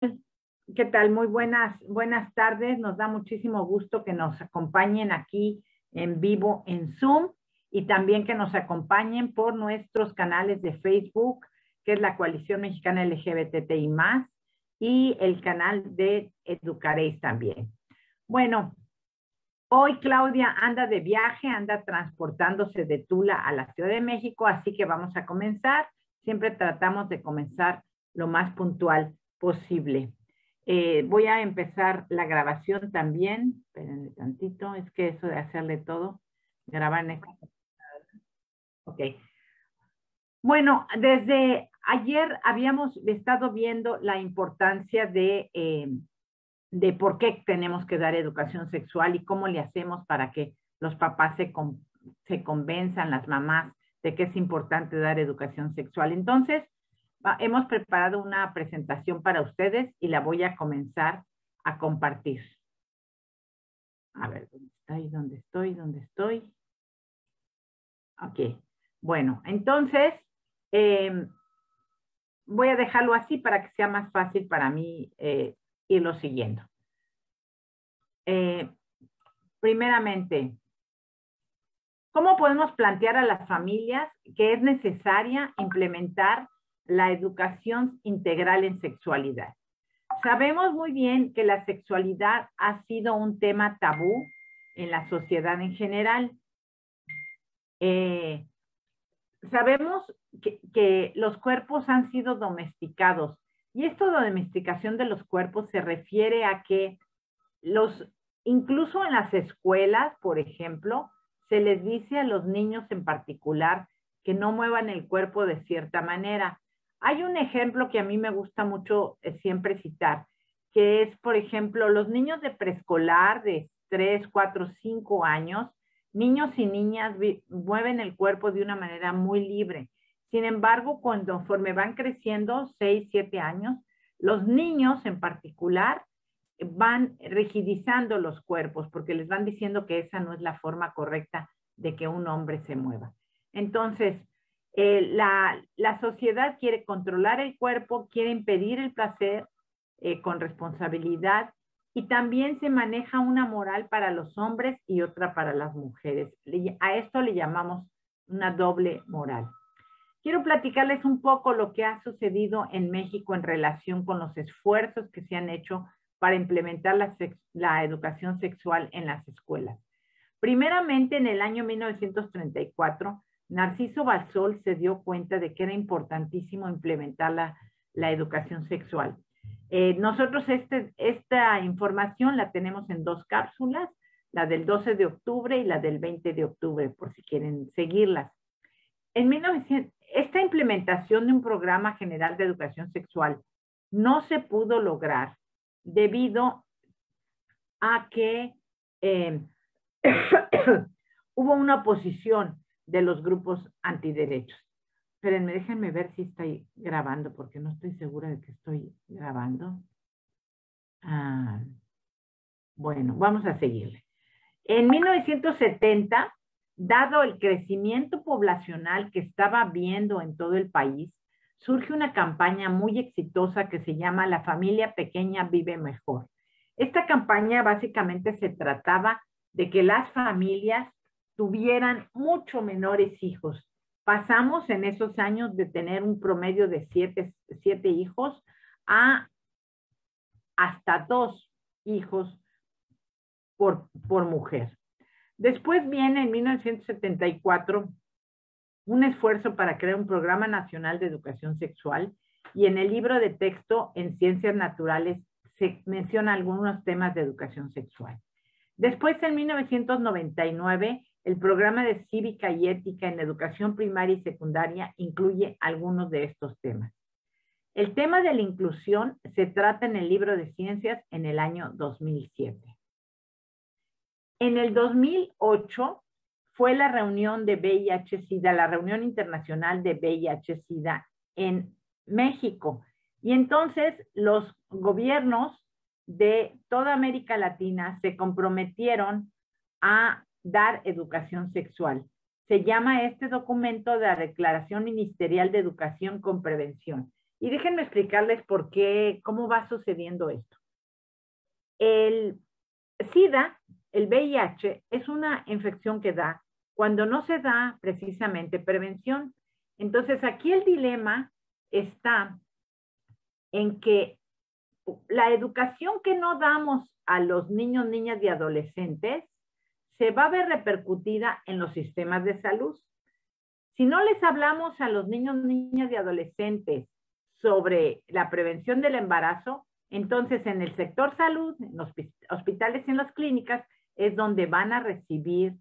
¿Qué tal? Muy buenas tardes. Nos da muchísimo gusto que nos acompañen aquí en vivo en Zoom y también que nos acompañen por nuestros canales de Facebook, que es la Coalición Mexicana LGBTI+, y el canal de Educaréis también. Bueno, hoy Claudia anda de viaje, anda transportándose de Tula a la Ciudad de México, así que vamos a comenzar. Siempre tratamos de comenzar lo más puntual posible. Voy a empezar la grabación también. Espérenme tantito, es que eso de hacerle todo, grabar en esta. Ok. Bueno, desde ayer habíamos estado viendo la importancia de por qué tenemos que dar educación sexual y cómo le hacemos para que los papás se convenzan, las mamás, de que es importante dar educación sexual. Entonces, hemos preparado una presentación para ustedes y la voy a comenzar a compartir. A ver, ¿dónde estoy? ¿Dónde estoy? ¿Dónde estoy? Ok. Bueno, entonces, voy a dejarlo así para que sea más fácil para mí irlo siguiendo. Primeramente, ¿cómo podemos plantear a las familias que es necesaria implementar la educación integral en sexualidad? Sabemos muy bien que la sexualidad ha sido un tema tabú en la sociedad en general. Sabemos que los cuerpos han sido domesticados y esto de domesticación de los cuerpos se refiere a que incluso en las escuelas, por ejemplo, se les dice a los niños en particular que no muevan el cuerpo de cierta manera. Hay un ejemplo que a mí me gusta mucho siempre citar, que es, por ejemplo, los niños de preescolar de 3, 4, 5 años, niños y niñas mueven el cuerpo de una manera muy libre. Sin embargo, conforme van creciendo, 6, 7 años, los niños en particular van rigidizando los cuerpos porque les van diciendo que esa no es la forma correcta de que un hombre se mueva. Entonces, la sociedad quiere controlar el cuerpo, quiere impedir el placer con responsabilidad y también se maneja una moral para los hombres y otra para las mujeres. A esto le llamamos una doble moral. Quiero platicarles un poco lo que ha sucedido en México en relación con los esfuerzos que se han hecho para implementar la educación sexual en las escuelas. Primeramente, en el año 1934, Narciso Balsol se dio cuenta de que era importantísimo implementar la educación sexual. Nosotros esta información la tenemos en 2 cápsulas, la del 12 de octubre y la del 20 de octubre, por si quieren seguirlas. Esta implementación de un programa general de educación sexual no se pudo lograr debido a que hubo una oposición de los grupos antiderechos. Espérenme, déjenme ver si estoy grabando, porque no estoy segura de que estoy grabando. Bueno, vamos a seguirle. En 1970, dado el crecimiento poblacional que estaba habiendo en todo el país, surge una campaña muy exitosa que se llama La familia pequeña vive mejor. Esta campaña básicamente se trataba de que las familias tuvieran mucho menores hijos. Pasamos en esos años de tener un promedio de 7 hijos a hasta 2 hijos por mujer. Después viene en 1974 un esfuerzo para crear un programa nacional de educación sexual y en el libro de texto en Ciencias Naturales se menciona algunos temas de educación sexual. Después, en 1999, el programa de cívica y ética en educación primaria y secundaria incluye algunos de estos temas. El tema de la inclusión se trata en el libro de ciencias en el año 2007. En el 2008 fue la reunión de VIH-Sida, la reunión internacional de VIH-Sida en México. Y entonces los gobiernos de toda América Latina se comprometieron a dar educación sexual. Se llama este documento de la Declaración Ministerial de Educación con Prevención. Y déjenme explicarles por qué, cómo va sucediendo esto. El SIDA, el VIH, es una infección que da cuando no se da precisamente prevención. Entonces, aquí el dilema está en que la educación que no damos a los niños, niñas y adolescentes se va a ver repercutida en los sistemas de salud. Si no les hablamos a los niños, niñas y adolescentes sobre la prevención del embarazo, entonces en el sector salud, en los hospitales y en las clínicas, es donde van a recibir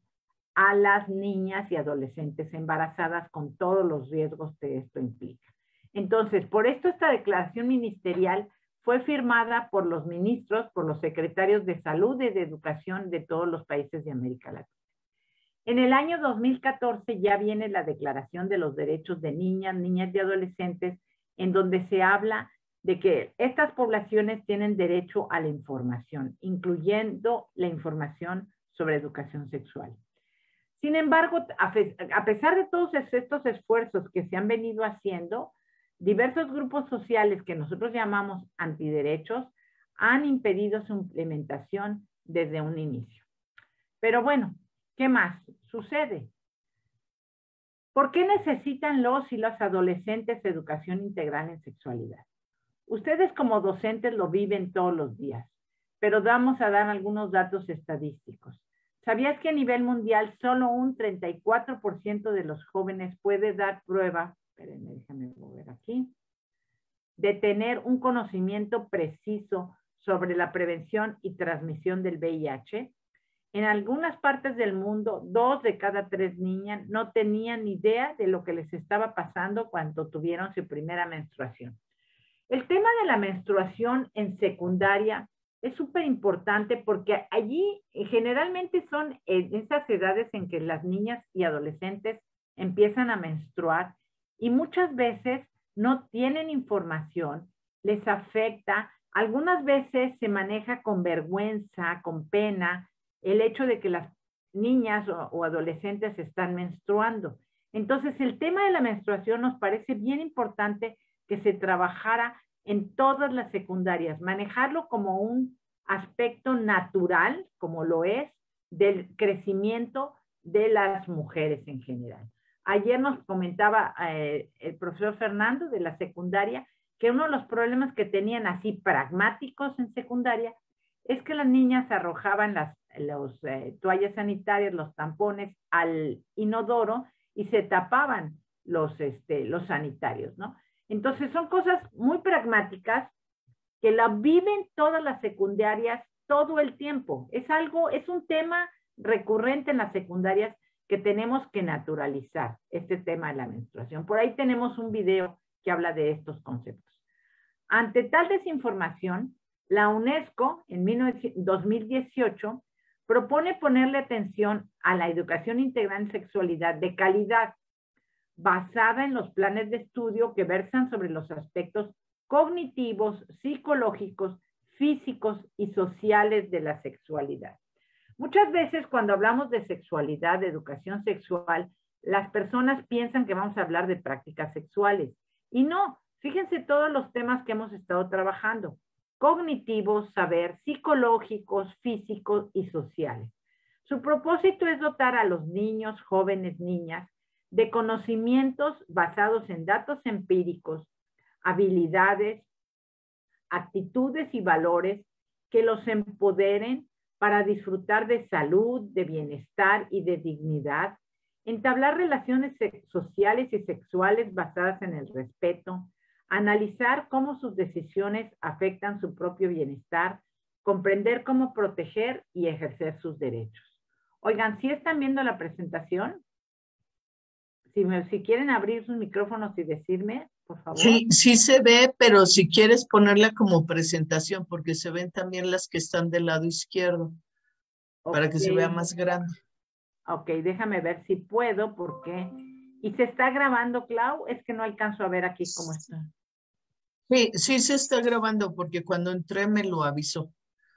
a las niñas y adolescentes embarazadas con todos los riesgos que esto implica. Entonces, por esto esta declaración ministerial fue firmada por los ministros, por los secretarios de salud y de educación de todos los países de América Latina. En el año 2014 ya viene la Declaración de los Derechos de Niñas, Niñas y Adolescentes, en donde se habla de que estas poblaciones tienen derecho a la información, incluyendo la información sobre educación sexual. Sin embargo, a pesar de todos estos esfuerzos que se han venido haciendo, diversos grupos sociales que nosotros llamamos antiderechos han impedido su implementación desde un inicio. Pero bueno, ¿qué más sucede? ¿Por qué necesitan los y las adolescentes educación integral en sexualidad? Ustedes como docentes lo viven todos los días, pero vamos a dar algunos datos estadísticos. ¿Sabías que a nivel mundial solo un 34% de los jóvenes puede dar prueba, espérenme, déjame mover aquí, de tener un conocimiento preciso sobre la prevención y transmisión del VIH? En algunas partes del mundo, 2 de cada 3 niñas no tenían ni idea de lo que les estaba pasando cuando tuvieron su primera menstruación. El tema de la menstruación en secundaria es súper importante porque allí generalmente son en esas edades en que las niñas y adolescentes empiezan a menstruar y muchas veces no tienen información, les afecta, algunas veces se maneja con vergüenza, con pena, el hecho de que las niñas o adolescentes están menstruando. Entonces, el tema de la menstruación nos parece bien importante que se trabajara en todas las secundarias, manejarlo como un aspecto natural, como lo es, del crecimiento de las mujeres en general. Ayer nos comentaba el profesor Fernando de la secundaria que uno de los problemas que tenían así pragmáticos en secundaria es que las niñas arrojaban los toallas sanitarias, los tampones al inodoro y se tapaban los sanitarios, ¿no? Entonces son cosas muy pragmáticas que la viven todas las secundarias todo el tiempo. Es un tema recurrente en las secundarias que tenemos que naturalizar, este tema de la menstruación. Por ahí tenemos un video que habla de estos conceptos. Ante tal desinformación, la UNESCO en 2018 propone ponerle atención a la educación integral en sexualidad de calidad, basada en los planes de estudio que versan sobre los aspectos cognitivos, psicológicos, físicos y sociales de la sexualidad. Muchas veces cuando hablamos de sexualidad, de educación sexual, las personas piensan que vamos a hablar de prácticas sexuales. Y no, fíjense todos los temas que hemos estado trabajando. Cognitivos, saber, psicológicos, físicos y sociales. Su propósito es dotar a los niños, jóvenes, niñas, de conocimientos basados en datos empíricos, habilidades, actitudes y valores que los empoderen para disfrutar de salud, de bienestar y de dignidad, entablar relaciones sociales y sexuales basadas en el respeto, analizar cómo sus decisiones afectan su propio bienestar, comprender cómo proteger y ejercer sus derechos. Oigan, ¿sí están viendo la presentación? Si quieren abrir sus micrófonos y decirme, por favor. Sí, sí se ve, pero si quieres ponerla como presentación, porque se ven también las que están del lado izquierdo, para que se vea más grande. Ok, déjame ver si puedo, porque... ¿Y se está grabando, Clau? Es que no alcanzo a ver aquí cómo está. Sí, sí se está grabando, porque cuando entré me lo avisó.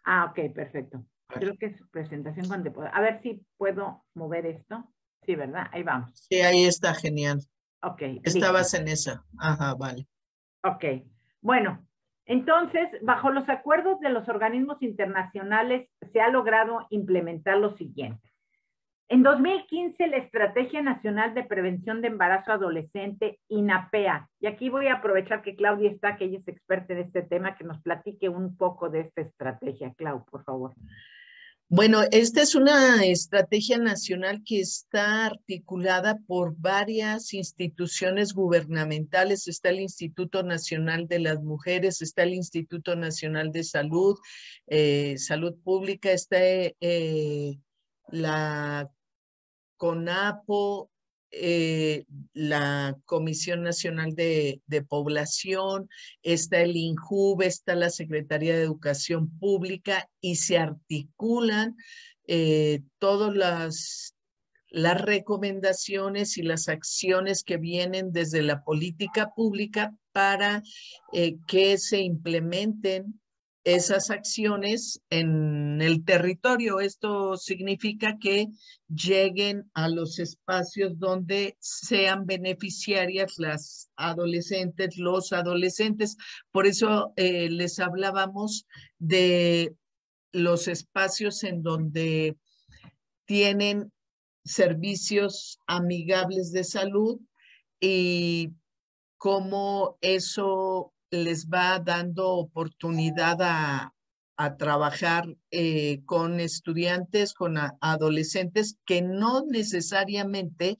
Ah, ok, perfecto. Creo que es su presentación cuando puedo. A ver si puedo mover esto. Sí, ¿verdad? Ahí vamos. Sí, ahí está, genial. Ok. Estabas en esa. Ajá, vale. Ok, bueno, entonces, bajo los acuerdos de los organismos internacionales se ha logrado implementar lo siguiente. En 2015, la Estrategia Nacional de Prevención de Embarazo Adolescente, INAPEA, y aquí voy a aprovechar que Claudia está, que ella es experta en este tema, que nos platique un poco de esta estrategia. Clau, por favor. Bueno, esta es una estrategia nacional que está articulada por varias instituciones gubernamentales. Está el Instituto Nacional de las Mujeres, está el Instituto Nacional de Salud, Salud Pública, está la CONAPO, la Comisión Nacional de Población, está el INJUVE, está la Secretaría de Educación Pública y se articulan todas las recomendaciones y las acciones que vienen desde la política pública para que se implementen esas acciones en el territorio. Esto significa que lleguen a los espacios donde sean beneficiarias las adolescentes, los adolescentes. Por eso les hablábamos de los espacios en donde tienen servicios amigables de salud y cómo eso les va dando oportunidad a trabajar con estudiantes, con adolescentes que no necesariamente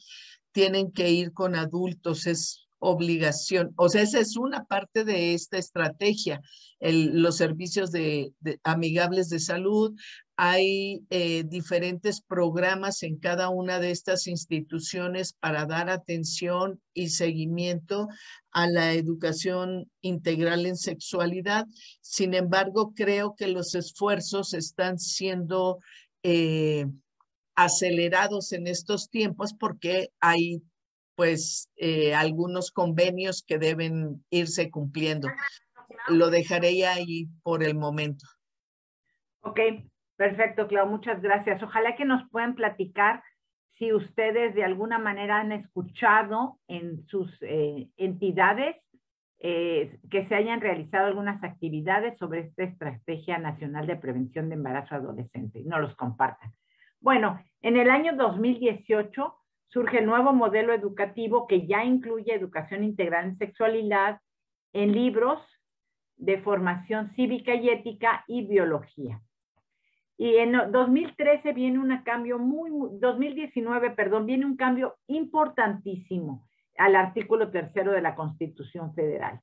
tienen que ir con adultos, es obligación. O sea, esa es una parte de esta estrategia, los servicios amigables de salud. Hay diferentes programas en cada una de estas instituciones para dar atención y seguimiento a la educación integral en sexualidad. Sin embargo, creo que los esfuerzos están siendo acelerados en estos tiempos porque hay pues algunos convenios que deben irse cumpliendo. Lo dejaré ahí por el momento. Ok, perfecto, Clau, muchas gracias. Ojalá que nos puedan platicar si ustedes de alguna manera han escuchado en sus entidades que se hayan realizado algunas actividades sobre esta Estrategia Nacional de Prevención de Embarazo Adolescente y nos los compartan. Bueno, en el año 2018 surge el nuevo modelo educativo que ya incluye educación integral en sexualidad en libros de formación cívica y ética y biología. Y en 2013 viene un cambio 2019, perdón, viene un cambio importantísimo al artículo 3 de la Constitución Federal,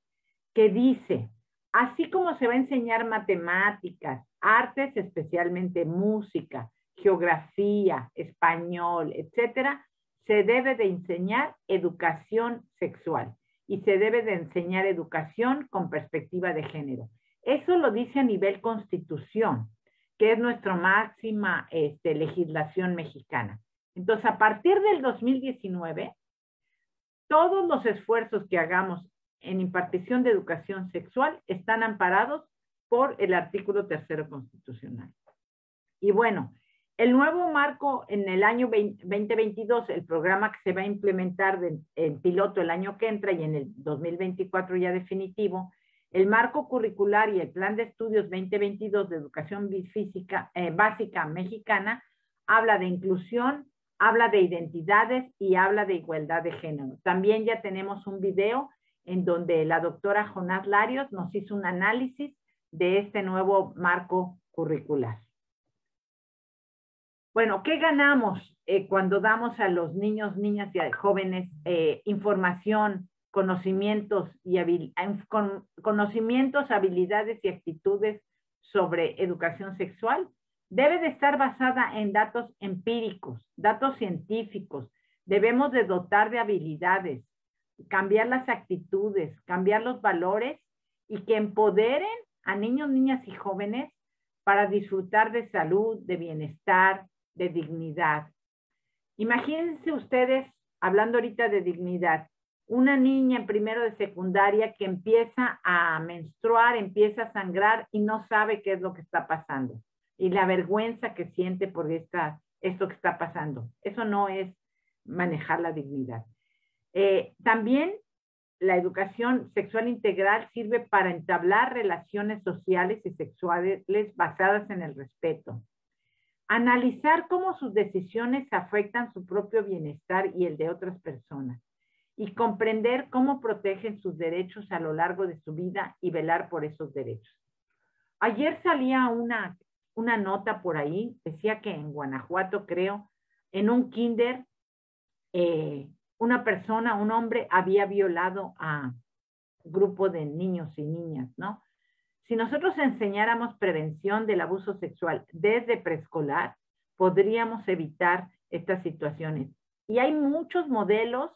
que dice, así como se va a enseñar matemáticas, artes, especialmente música, geografía, español, etcétera, se debe de enseñar educación sexual y se debe de enseñar educación con perspectiva de género. Eso lo dice a nivel Constitución, que es nuestra máxima legislación mexicana. Entonces, a partir del 2019, todos los esfuerzos que hagamos en impartición de educación sexual están amparados por el artículo 3 constitucional. Y bueno, el nuevo marco en el año 2022, el programa que se va a implementar en piloto el año que entra y en el 2024 ya definitivo, el marco curricular y el plan de estudios 2022 de educación física, básica mexicana habla de inclusión, habla de identidades y habla de igualdad de género. También ya tenemos un video en donde la doctora Jonás Larios nos hizo un análisis de este nuevo marco curricular. Bueno, ¿qué ganamos cuando damos a los niños, niñas y a jóvenes información, conocimientos, habilidades y actitudes sobre educación sexual? Debe de estar basada en datos empíricos, datos científicos. Debemos de dotar de habilidades, cambiar las actitudes, cambiar los valores y que empoderen a niños, niñas y jóvenes para disfrutar de salud, de bienestar, de dignidad. Imagínense ustedes, hablando ahorita de dignidad, una niña en primero de secundaria que empieza a menstruar, empieza a sangrar y no sabe qué es lo que está pasando. Y la vergüenza que siente por esto que está pasando. Eso no es manejar la dignidad. También la educación sexual integral sirve para entablar relaciones sociales y sexuales basadas en el respeto. Analizar cómo sus decisiones afectan su propio bienestar y el de otras personas. Y comprender cómo protegen sus derechos a lo largo de su vida y velar por esos derechos. Ayer salía una nota por ahí, decía que en Guanajuato, creo, en un kinder, una persona, un hombre, había violado a un grupo de niños y niñas, ¿no? Si nosotros enseñáramos prevención del abuso sexual desde preescolar, podríamos evitar estas situaciones. Y hay muchos modelos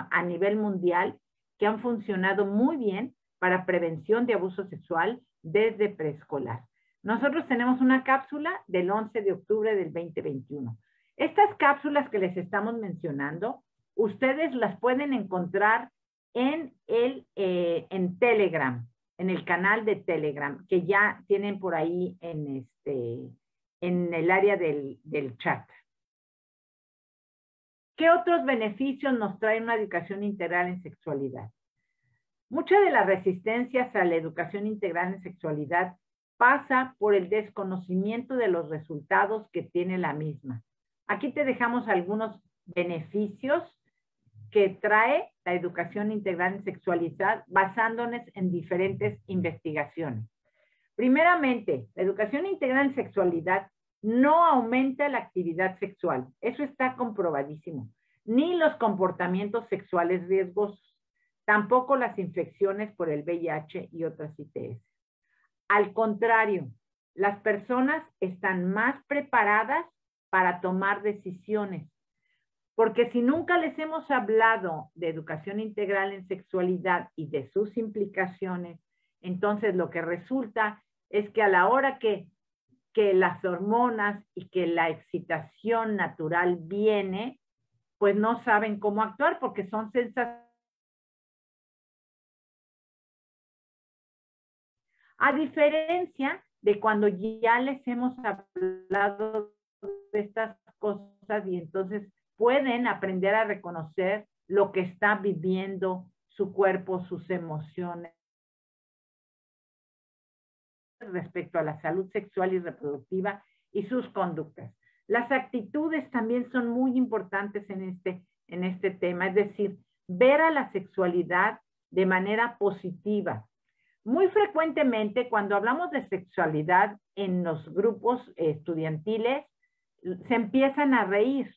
a nivel mundial que han funcionado muy bien para prevención de abuso sexual desde preescolar. Nosotros tenemos una cápsula del 11 de octubre del 2021. Estas cápsulas que les estamos mencionando, ustedes las pueden encontrar en Telegram, en el canal de Telegram, que ya tienen por ahí en el área del chat. ¿Qué otros beneficios nos trae una educación integral en sexualidad? Muchas de las resistencias a la educación integral en sexualidad pasa por el desconocimiento de los resultados que tiene la misma. Aquí te dejamos algunos beneficios que trae la educación integral en sexualidad basándonos en diferentes investigaciones. Primeramente, la educación integral en sexualidad no aumenta la actividad sexual, eso está comprobadísimo, ni los comportamientos sexuales riesgosos, tampoco las infecciones por el VIH y otras ITS. Al contrario, las personas están más preparadas para tomar decisiones, porque si nunca les hemos hablado de educación integral en sexualidad y de sus implicaciones, entonces lo que resulta es que a la hora que las hormonas y que la excitación natural viene, pues no saben cómo actuar porque son sensaciones. A diferencia de cuando ya les hemos hablado de estas cosas y entonces pueden aprender a reconocer lo que está viviendo su cuerpo, sus emociones respecto a la salud sexual y reproductiva y sus conductas. Las actitudes también son muy importantes en este tema, es decir, ver a la sexualidad de manera positiva. Muy frecuentemente, cuando hablamos de sexualidad en los grupos estudiantiles, se empiezan a reír,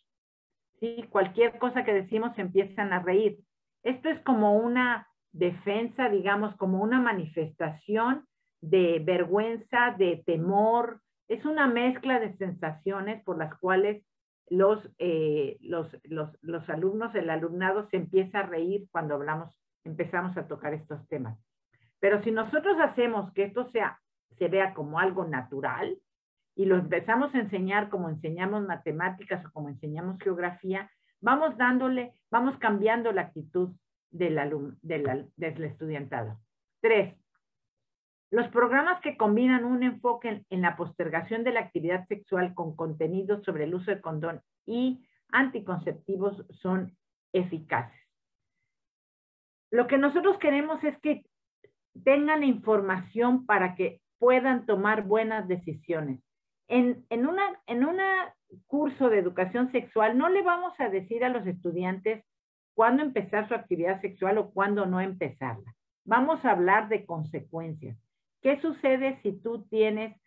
¿sí? Cualquier cosa que decimos se empiezan a reír. Esto es como una defensa, digamos, como una manifestación de vergüenza, de temor. Es una mezcla de sensaciones por las cuales los alumnos, el alumnado se empieza a reír cuando empezamos a tocar estos temas. Pero si nosotros hacemos que esto se vea como algo natural y lo empezamos a enseñar como enseñamos matemáticas o como enseñamos geografía, vamos cambiando la actitud del estudiantado. 3. Los programas que combinan un enfoque en la postergación de la actividad sexual con contenidos sobre el uso de condón y anticonceptivos son eficaces. Lo que nosotros queremos es que tengan la información para que puedan tomar buenas decisiones. En un curso de educación sexual no le vamos a decir a los estudiantes cuándo empezar su actividad sexual o cuándo no empezarla. Vamos a hablar de consecuencias. ¿Qué sucede si tú tienes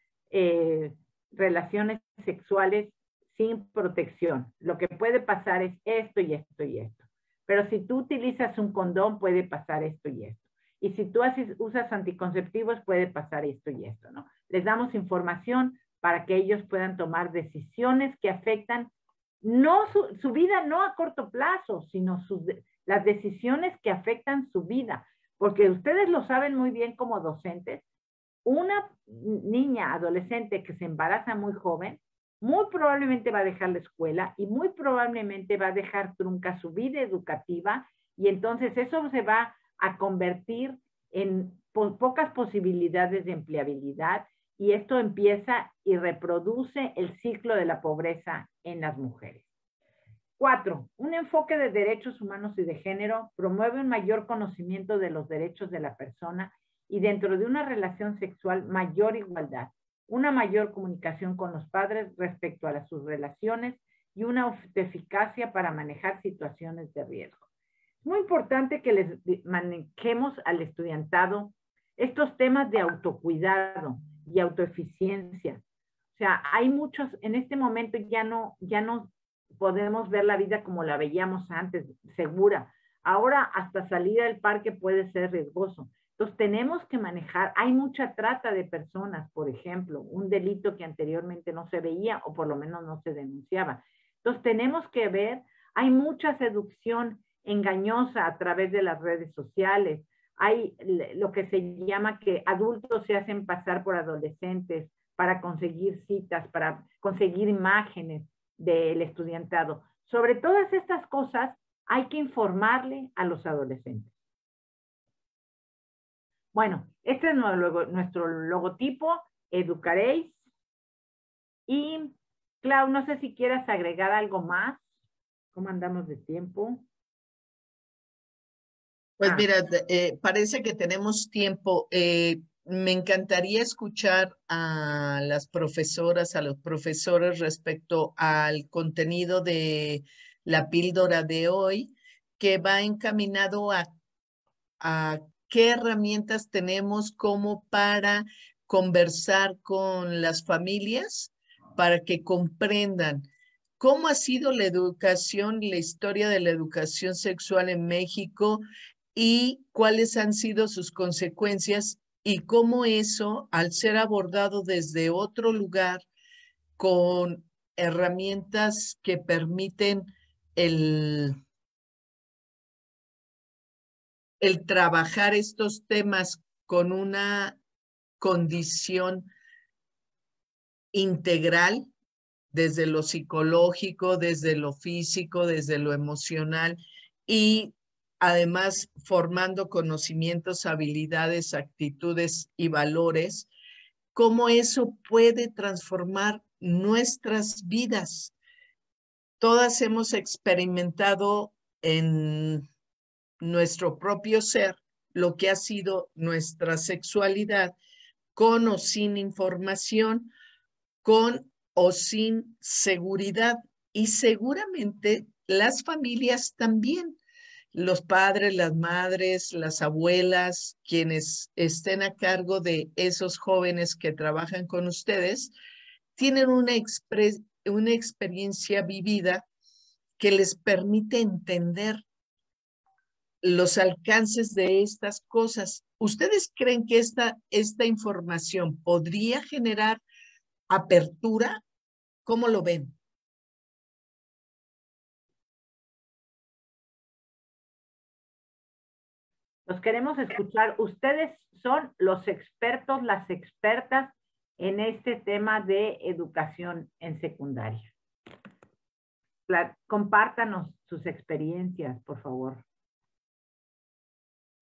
relaciones sexuales sin protección? Lo que puede pasar es esto y esto y esto. Pero si tú utilizas un condón, puede pasar esto y esto. Y si tú usas anticonceptivos, puede pasar esto y esto, ¿no? Les damos información para que ellos puedan tomar decisiones que afectan no su vida no a corto plazo, sino las decisiones que afectan su vida. Porque ustedes lo saben muy bien como docentes, una niña adolescente que se embaraza muy joven, muy probablemente va a dejar la escuela y muy probablemente va a dejar trunca su vida educativa y entonces eso se va a convertir en pocas posibilidades de empleabilidad y esto empieza y reproduce el ciclo de la pobreza en las mujeres. 4. Un enfoque de derechos humanos y de género promueve un mayor conocimiento de los derechos de la persona y dentro de una relación sexual mayor igualdad, una mayor comunicación con los padres respecto a sus relaciones y una eficacia para manejar situaciones de riesgo. Es muy importante que les manejemos al estudiantado estos temas de autocuidado y autoeficiencia. O sea, hay muchos, en este momento ya no podemos ver la vida como la veíamos antes, segura. Ahora hasta salir al parque puede ser riesgoso. Entonces tenemos que manejar, hay mucha trata de personas, por ejemplo, un delito que anteriormente no se veía o por lo menos no se denunciaba. Entonces tenemos que ver, hay mucha seducción engañosa a través de las redes sociales, hay lo que se llama que adultos se hacen pasar por adolescentes para conseguir citas, para conseguir imágenes del estudiantado. Sobre todas estas cosas hay que informarle a los adolescentes. Bueno, este es nuestro logotipo, Educaréis. Y, Clau, no sé si quieras agregar algo más. ¿Cómo andamos de tiempo? Pues mira, parece que tenemos tiempo. Me encantaría escuchar a las profesoras, a los profesores respecto al contenido de la píldora de hoy, que va encaminado a qué herramientas tenemos como para conversar con las familias, para que comprendan cómo ha sido la educación, la historia de la educación sexual en México y cuáles han sido sus consecuencias y cómo eso, al ser abordado desde otro lugar, con herramientas que permiten el trabajar estos temas con una condición integral, desde lo psicológico, desde lo físico, desde lo emocional y además formando conocimientos, habilidades, actitudes y valores, cómo eso puede transformar nuestras vidas. Todas hemos experimentado en nuestro propio ser lo que ha sido nuestra sexualidad, con o sin información, con o sin seguridad. Y seguramente las familias también, los padres, las madres, las abuelas, quienes estén a cargo de esos jóvenes que trabajan con ustedes, tienen una experiencia vivida que les permite entender los alcances de estas cosas. ¿Ustedes creen que esta información podría generar apertura? ¿Cómo lo ven? Los queremos escuchar. Ustedes son los expertos, las expertas en este tema de educación en secundaria. Compártanos sus experiencias, por favor.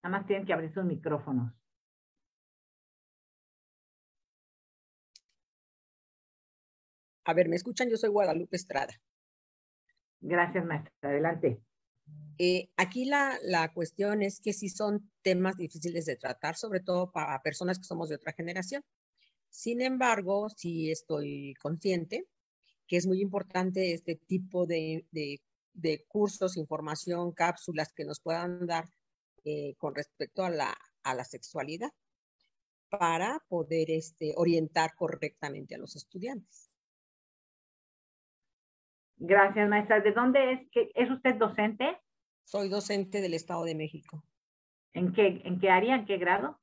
Nada más tienen que abrir sus micrófonos. A ver, ¿me escuchan? Yo soy Guadalupe Estrada. Gracias, maestra. Adelante. Aquí la cuestión es que sí son temas difíciles de tratar, sobre todo para personas que somos de otra generación. Sin embargo, sí estoy consciente que es muy importante este tipo de cursos, información, cápsulas que nos puedan dar con respecto a la sexualidad para poder orientar correctamente a los estudiantes. Gracias, maestra. ¿De dónde es? ¿Es usted docente? Soy docente del Estado de México. ¿En qué área? ¿En qué grado?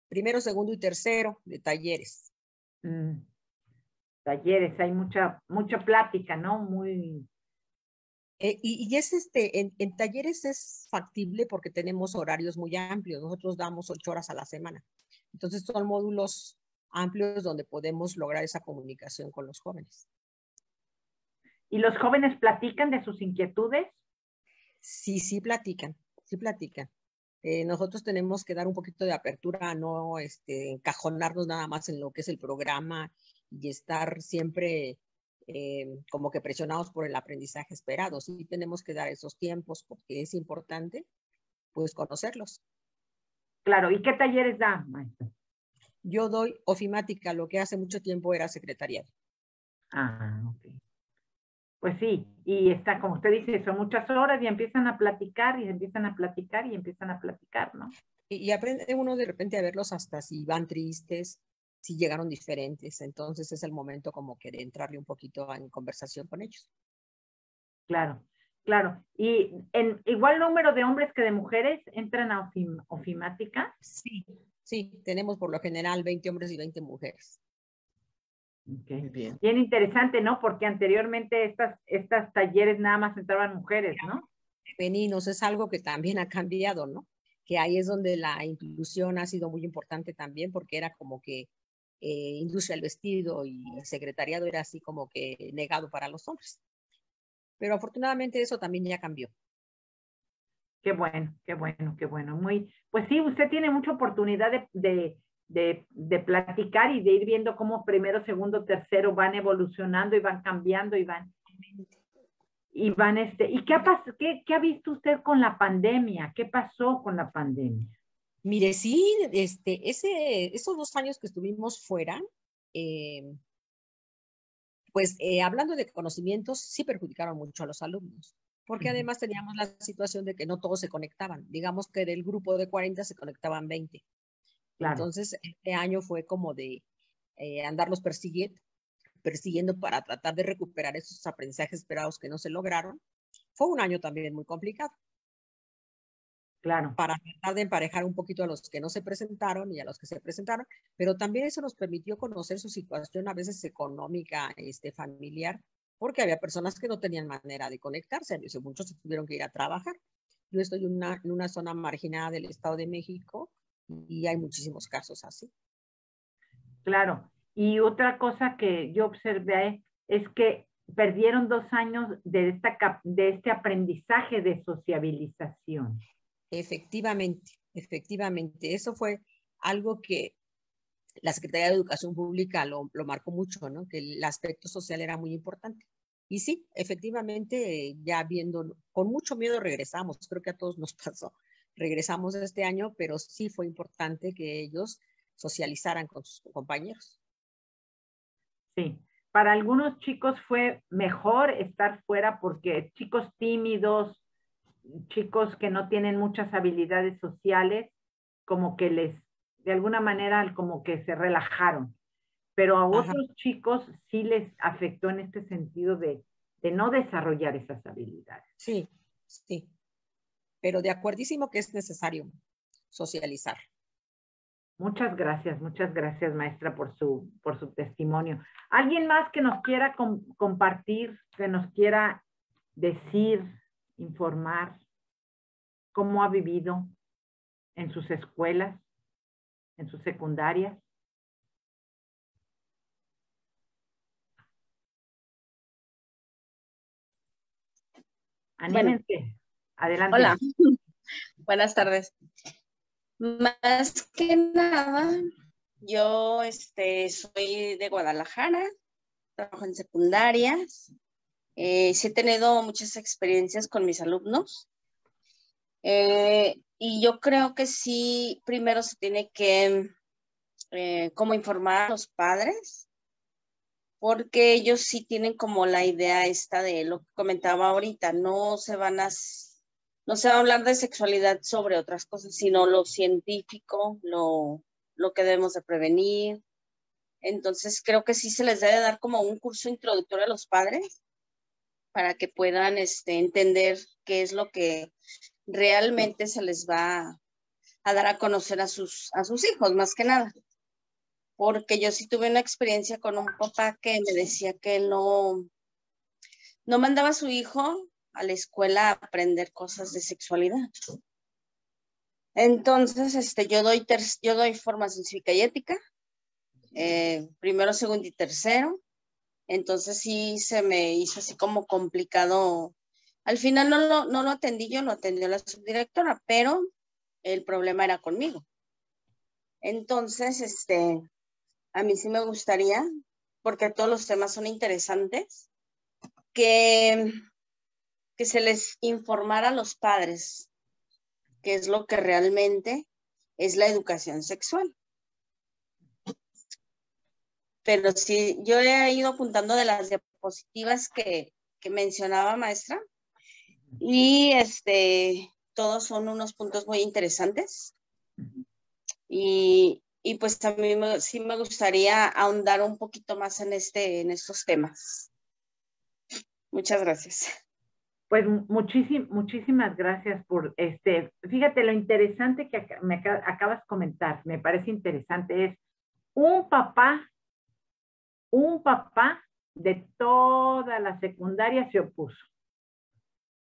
Primero, segundo y tercero de talleres. Talleres, hay mucha plática, ¿no? Y es en talleres es factible porque tenemos horarios muy amplios. Nosotros damos 8 horas a la semana. Entonces son módulos amplios donde podemos lograr esa comunicación con los jóvenes. ¿Y los jóvenes platican de sus inquietudes? Sí platican, sí platican. Nosotros tenemos que dar un poquito de apertura, no encajonarnos nada más en lo que es el programa y estar siempre como que presionados por el aprendizaje esperado. Sí tenemos que dar esos tiempos porque es importante, pues, conocerlos. Claro, ¿y qué talleres da, maestra? Yo doy ofimática, lo que hace mucho tiempo era secretariado. Ah, ok. Pues sí, y está, como usted dice, son muchas horas y empiezan a platicar y empiezan a platicar y empiezan a platicar, ¿no? Y aprende uno de repente a verlos hasta si van tristes, si llegaron diferentes. Entonces es el momento como que de entrarle un poquito en conversación con ellos. Claro, claro. ¿Y en igual número de hombres que de mujeres entran a ofimática? Sí, sí, tenemos por lo general 20 hombres y 20 mujeres. Okay. Muy bien. Bien interesante, ¿no? Porque anteriormente estas talleres nada más entraban mujeres, ¿no? Femeninos es algo que también ha cambiado, ¿no? Que ahí es donde la inclusión ha sido muy importante también, porque era como que industria del vestido y secretariado era así como que negado para los hombres. Pero afortunadamente eso también ya cambió. Qué bueno, qué bueno, qué bueno. Muy, pues sí, usted tiene mucha oportunidad de platicar y de ir viendo cómo primero, segundo, tercero van evolucionando y van cambiando y van, ¿y qué ha visto usted con la pandemia? ¿Qué pasó con la pandemia? Mire, sí, esos 2 años que estuvimos fuera, pues hablando de conocimientos, sí perjudicaron mucho a los alumnos, porque además teníamos la situación de que no todos se conectaban. Digamos que del grupo de 40 se conectaban 20. Claro. Entonces, este año fue como de andarlos persiguiendo para tratar de recuperar esos aprendizajes esperados que no se lograron. Fue un año también muy complicado. Claro. Para tratar de emparejar un poquito a los que no se presentaron y a los que se presentaron, pero también eso nos permitió conocer su situación a veces económica, familiar, porque había personas que no tenían manera de conectarse, muchos tuvieron que ir a trabajar. Yo estoy en una zona marginada del Estado de México y hay muchísimos casos así. Claro. Y otra cosa que yo observé es que perdieron 2 años de este aprendizaje de sociabilización. Efectivamente, efectivamente. Eso fue algo que la Secretaría de Educación Pública lo marcó mucho, ¿no? Que el aspecto social era muy importante. Y sí, efectivamente, ya viendo, con mucho miedo regresamos, creo que a todos nos pasó. Regresamos este año, pero sí fue importante que ellos socializaran con sus compañeros. Sí, para algunos chicos fue mejor estar fuera porque chicos tímidos, chicos que no tienen muchas habilidades sociales, como que de alguna manera, como que se relajaron. Pero a otros chicos sí les afectó en este sentido de no desarrollar esas habilidades. Sí, sí. Pero de acuerdísimo que es necesario socializar. Muchas gracias, maestra, por su testimonio. ¿Alguien más que nos quiera compartir, que nos quiera decir, informar cómo ha vivido en sus escuelas, en sus secundarias? Anímense. Bueno. Adelante. Hola, buenas tardes. Más que nada, yo soy de Guadalajara, trabajo en secundarias, sí he tenido muchas experiencias con mis alumnos y yo creo que sí, primero se tiene que como informar a los padres, porque ellos sí tienen como la idea esta de lo que comentaba ahorita, no se va a hablar de sexualidad sobre otras cosas, sino lo científico, lo que debemos de prevenir. Entonces creo que sí se les debe dar como un curso introductorio a los padres para que puedan entender qué es lo que realmente se les va a dar a conocer a sus hijos, más que nada. Porque yo sí tuve una experiencia con un papá que me decía que él no mandaba a su hijo a la escuela a aprender cosas de sexualidad. Entonces, yo doy formación cívica y ética, primero, segundo y tercero. Entonces sí se me hizo así como complicado. Al final no lo atendí yo, lo atendió la subdirectora, pero el problema era conmigo. Entonces, a mí sí me gustaría porque todos los temas son interesantes, que se les informara a los padres qué es lo que realmente es la educación sexual. Pero sí, yo he ido apuntando de las diapositivas que mencionaba, maestra, y todos son unos puntos muy interesantes. Y pues a mí sí me gustaría ahondar un poquito más en estos temas. Muchas gracias. Pues muchísimas gracias por fíjate lo interesante que acabas de comentar, me parece interesante, es un papá de toda la secundaria se opuso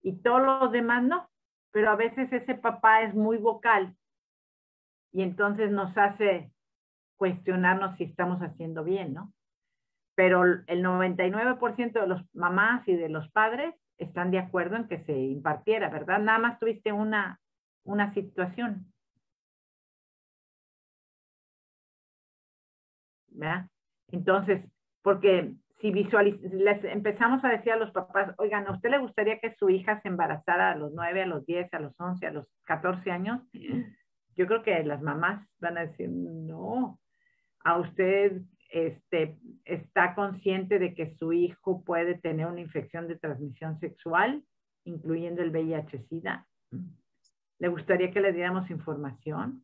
y todos los demás no, pero a veces ese papá es muy vocal y entonces nos hace cuestionarnos si estamos haciendo bien, ¿no? Pero el 99% de los mamás y de los padres están de acuerdo en que se impartiera, ¿verdad? Nada más tuviste una situación. ¿Verdad? Entonces, porque si les empezamos a decir a los papás, oigan, ¿a usted le gustaría que su hija se embarazara a los 9, a los 10, a los 11, a los 14 años? Yo creo que las mamás van a decir, no, a usted está consciente de que su hijo puede tener una infección de transmisión sexual, incluyendo el VIH-Sida. ¿Le gustaría que le diéramos información?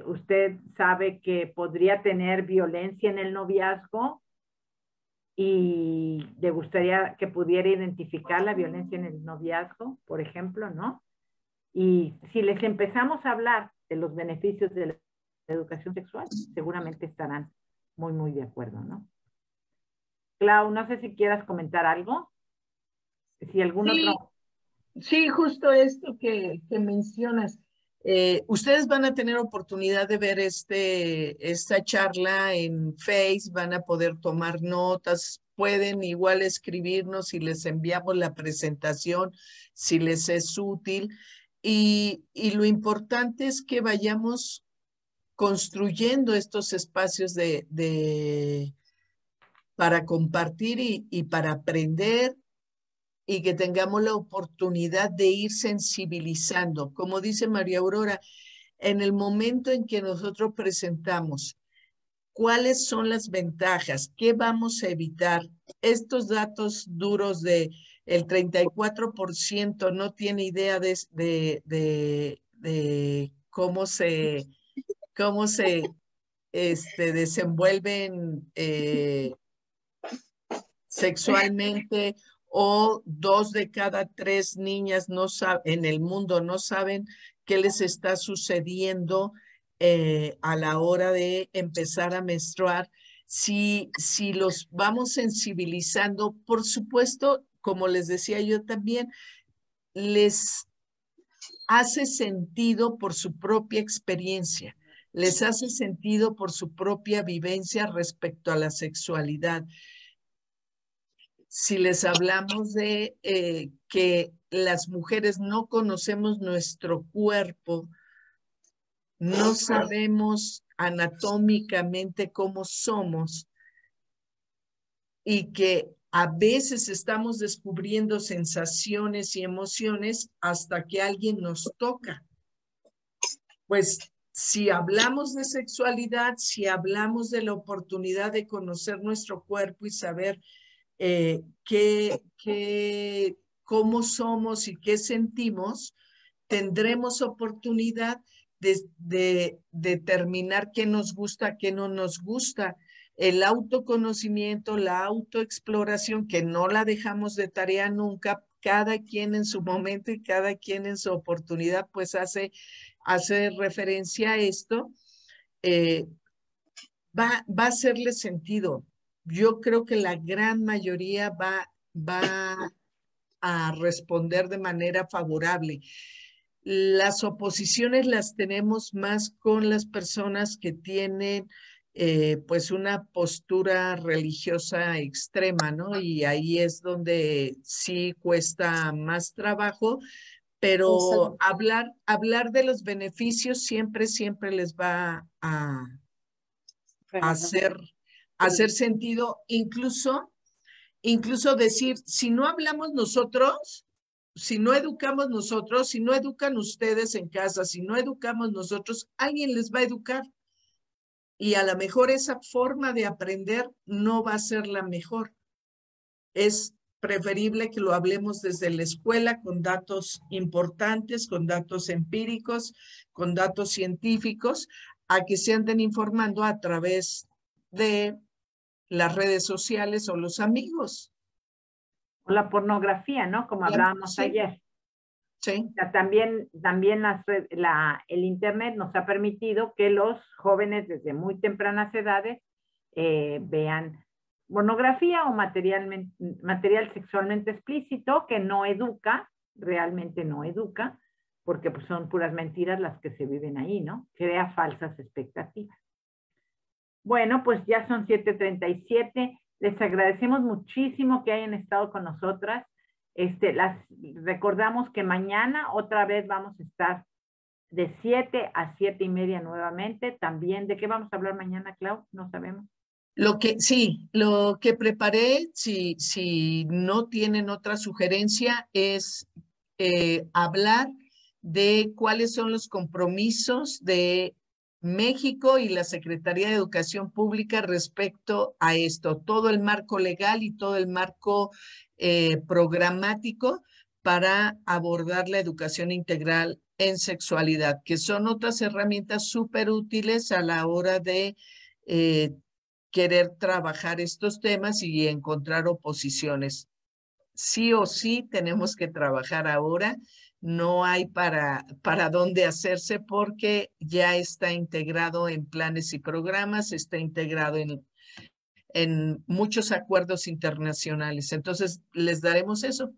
Usted sabe que podría tener violencia en el noviazgo y le gustaría que pudiera identificar la violencia en el noviazgo, por ejemplo, ¿no? Y si les empezamos a hablar de los beneficios de la educación sexual, seguramente estarán muy de acuerdo, ¿no? Clau, no sé si quieras comentar algo. Si algún otro... Sí, justo esto que mencionas. Ustedes van a tener oportunidad de ver esta charla en Face, van a poder tomar notas, pueden igual escribirnos y les enviamos la presentación si les es útil. Y lo importante es que vayamos construyendo estos espacios para compartir y para aprender, y que tengamos la oportunidad de ir sensibilizando. Como dice María Aurora, en el momento en que nosotros presentamos cuáles son las ventajas, qué vamos a evitar, estos datos duros de el 34% no tiene idea de cómo se desenvuelven sexualmente, o 2 de cada 3 niñas en el mundo no saben qué les está sucediendo a la hora de empezar a menstruar. Si los vamos sensibilizando, por supuesto, como les decía yo también, les hace sentido por su propia experiencia, les hace sentido por su propia vivencia respecto a la sexualidad. Si les hablamos de que las mujeres no conocemos nuestro cuerpo, no sabemos anatómicamente cómo somos, y que a veces estamos descubriendo sensaciones y emociones hasta que alguien nos toca. Pues si hablamos de sexualidad, si hablamos de la oportunidad de conocer nuestro cuerpo y saber cómo somos y qué sentimos, tendremos oportunidad de determinar qué nos gusta, qué no nos gusta. El autoconocimiento, la autoexploración, que no la dejamos de tarea nunca, cada quien en su momento y cada quien en su oportunidad, pues hace referencia a esto, va a hacerle sentido. Yo creo que la gran mayoría va a responder de manera favorable. Las oposiciones las tenemos más con las personas que tienen pues una postura religiosa extrema, ¿no? Y ahí es donde sí cuesta más trabajo, pero hablar de los beneficios siempre les va a hacer sentido, incluso decir, si no hablamos nosotros, si no educamos nosotros, si no educan ustedes en casa, si no educamos nosotros, alguien les va a educar. Y a lo mejor esa forma de aprender no va a ser la mejor. Es preferible que lo hablemos desde la escuela con datos importantes, con datos empíricos, con datos científicos, a que se anden informando a través de las redes sociales o los amigos. O la pornografía, ¿no? Como hablábamos ayer. Sí. O sea, también el Internet nos ha permitido que los jóvenes desde muy tempranas edades vean pornografía o material sexualmente explícito que no educa, realmente no educa, porque pues, son puras mentiras las que se viven ahí, ¿no? Crea falsas expectativas. Bueno, pues ya son 7:37. Les agradecemos muchísimo que hayan estado con nosotras. Recordamos que mañana otra vez vamos a estar de 7 a 7:30 nuevamente. También, ¿de qué vamos a hablar mañana, Clau? No sabemos. Lo que preparé, si no tienen otra sugerencia, es hablar de cuáles son los compromisos de México y la Secretaría de Educación Pública respecto a esto, todo el marco legal y todo el marco programático para abordar la educación integral en sexualidad, que son otras herramientas súper útiles a la hora de querer trabajar estos temas y encontrar oposiciones. Sí o sí tenemos que trabajar ahora, no hay para dónde hacerse porque ya está integrado en planes y programas, está integrado en muchos acuerdos internacionales. Entonces, les daremos eso.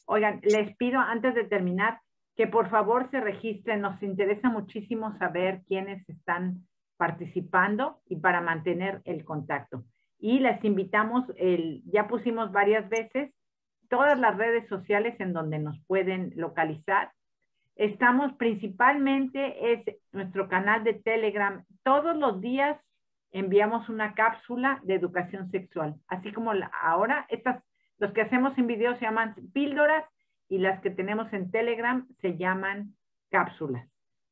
Oigan, les pido antes de terminar que por favor se registren. Nos interesa muchísimo saber quiénes están participando y para mantener el contacto. Y les invitamos, ya pusimos varias veces todas las redes sociales en donde nos pueden localizar. Estamos principalmente, es nuestro canal de Telegram. Todos los días enviamos una cápsula de educación sexual. Así como ahora, los que hacemos en video se llaman píldoras y las que tenemos en Telegram se llaman cápsulas.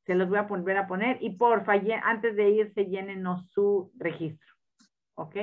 Se los voy a volver a poner y porfa, antes de irse, llénenos su registro. ¿Ok?